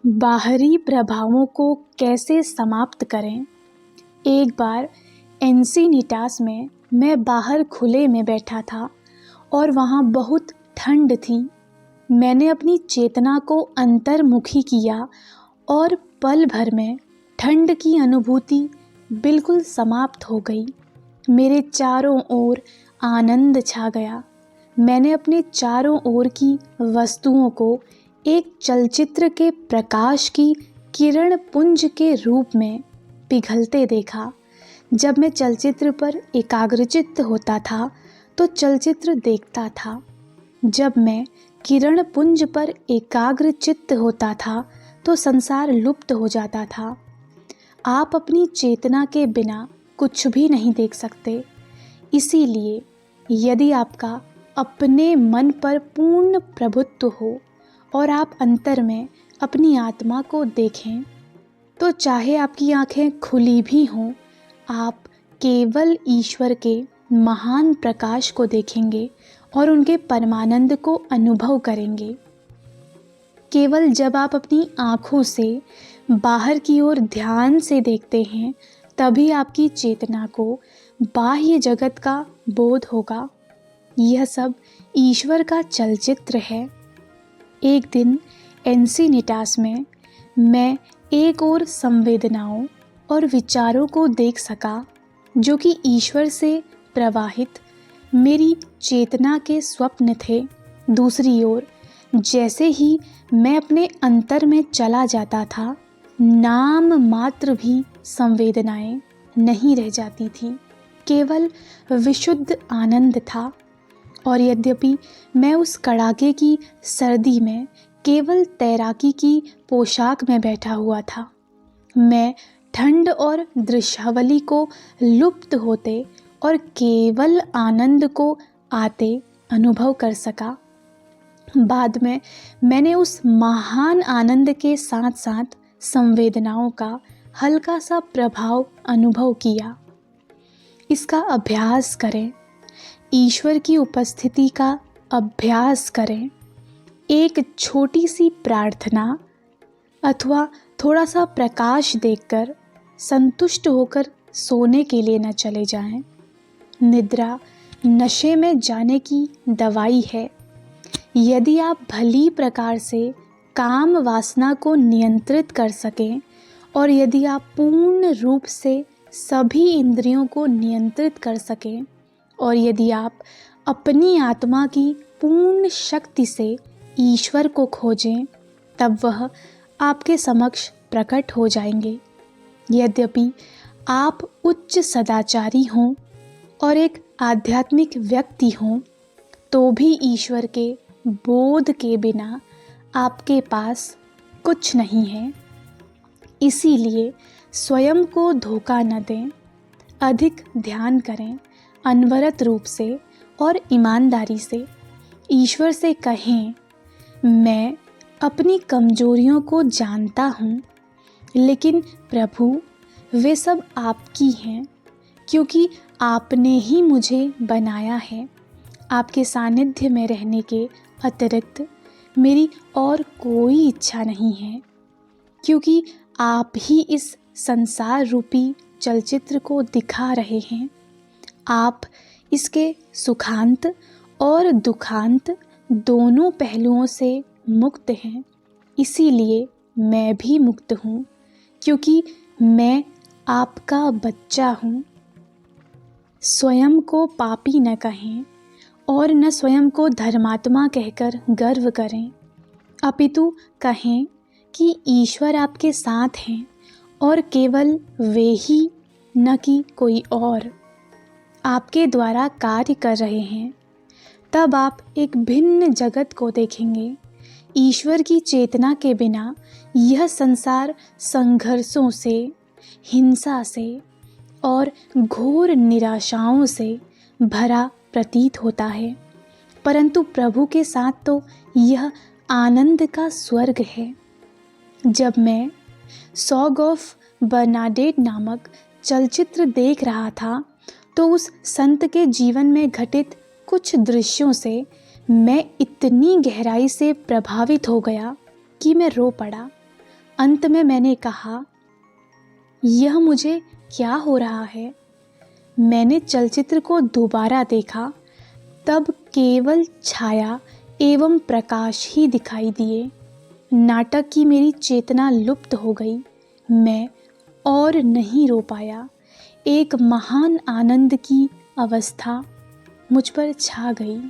बाहरी प्रभावों को कैसे समाप्त करें। एक बार एंसिनिटास में मैं बाहर खुले में बैठा था और वहाँ बहुत ठंड थी। मैंने अपनी चेतना को अंतर्मुखी किया और पल भर में ठंड की अनुभूति बिल्कुल समाप्त हो गई। मेरे चारों ओर आनंद छा गया। मैंने अपने चारों ओर की वस्तुओं को एक चलचित्र के प्रकाश की किरण पुंज के रूप में पिघलते देखा। जब मैं चलचित्र पर एकाग्रचित्त होता था तो चलचित्र देखता था। जब मैं किरण पुंज पर एकाग्रचित्त होता था तो संसार लुप्त हो जाता था। आप अपनी चेतना के बिना कुछ भी नहीं देख सकते। इसीलिए यदि आपका अपने मन पर पूर्ण प्रभुत्व हो और आप अंतर में अपनी आत्मा को देखें तो चाहे आपकी आंखें खुली भी हों, आप केवल ईश्वर के महान प्रकाश को देखेंगे और उनके परमानंद को अनुभव करेंगे। केवल जब आप अपनी आँखों से बाहर की ओर ध्यान से देखते हैं तभी आपकी चेतना को बाह्य जगत का बोध होगा। यह सब ईश्वर का चलचित्र है। एक दिन एंसिनिटास में मैं एक और संवेदनाओं और विचारों को देख सका जो कि ईश्वर से प्रवाहित मेरी चेतना के स्वप्न थे। दूसरी ओर जैसे ही मैं अपने अंतर में चला जाता था, नाम मात्र भी संवेदनाएं नहीं रह जाती थी, केवल विशुद्ध आनंद था। और यद्यपि मैं उस कड़ाके की सर्दी में केवल तैराकी की पोशाक में बैठा हुआ था, मैं ठंड और दृश्यावली को लुप्त होते और केवल आनंद को आते अनुभव कर सका। बाद में मैंने उस महान आनंद के साथ साथ संवेदनाओं का हल्का सा प्रभाव अनुभव किया। इसका अभ्यास करें। ईश्वर की उपस्थिति का अभ्यास करें। एक छोटी सी प्रार्थना अथवा थोड़ा सा प्रकाश देखकर संतुष्ट होकर सोने के लिए न चले जाएं। निद्रा नशे में जाने की दवाई है। यदि आप भली प्रकार से काम वासना को नियंत्रित कर सकें और यदि आप पूर्ण रूप से सभी इंद्रियों को नियंत्रित कर सकें और यदि आप अपनी आत्मा की पूर्ण शक्ति से ईश्वर को खोजें, तब वह आपके समक्ष प्रकट हो जाएंगे। यद्यपि आप उच्च सदाचारी हों और एक आध्यात्मिक व्यक्ति हों, तो भी ईश्वर के बोध के बिना आपके पास कुछ नहीं है। इसीलिए स्वयं को धोखा न दें। अधिक ध्यान करें, अनवरत रूप से और ईमानदारी से। ईश्वर से कहें, मैं अपनी कमजोरियों को जानता हूँ, लेकिन प्रभु वे सब आपकी हैं, क्योंकि आपने ही मुझे बनाया है। आपके सानिध्य में रहने के अतिरिक्त मेरी और कोई इच्छा नहीं है, क्योंकि आप ही इस संसार रूपी चलचित्र को दिखा रहे हैं। आप इसके सुखांत और दुखांत दोनों पहलुओं से मुक्त हैं। इसीलिए मैं भी मुक्त हूँ, क्योंकि मैं आपका बच्चा हूँ। स्वयं को पापी न कहें और न स्वयं को धर्मात्मा कहकर गर्व करें, अपितु कहें कि ईश्वर आपके साथ हैं और केवल वे ही, न कि कोई और, आपके द्वारा कार्य कर रहे हैं। तब आप एक भिन्न जगत को देखेंगे। ईश्वर की चेतना के बिना यह संसार संघर्षों से, हिंसा से और घोर निराशाओं से भरा प्रतीत होता है, परंतु प्रभु के साथ तो यह आनंद का स्वर्ग है। जब मैं सॉन्ग ऑफ बर्नाडेट नामक चलचित्र देख रहा था तो उस संत के जीवन में घटित कुछ दृश्यों से मैं इतनी गहराई से प्रभावित हो गया कि मैं रो पड़ा। अंत में मैंने कहा, यह मुझे क्या हो रहा है? मैंने चलचित्र को दोबारा देखा, तब केवल छाया एवं प्रकाश ही दिखाई दिए। नाटक की मेरी चेतना लुप्त हो गई। मैं और नहीं रो पाया। एक महान आनंद की अवस्था मुझ पर छा गई।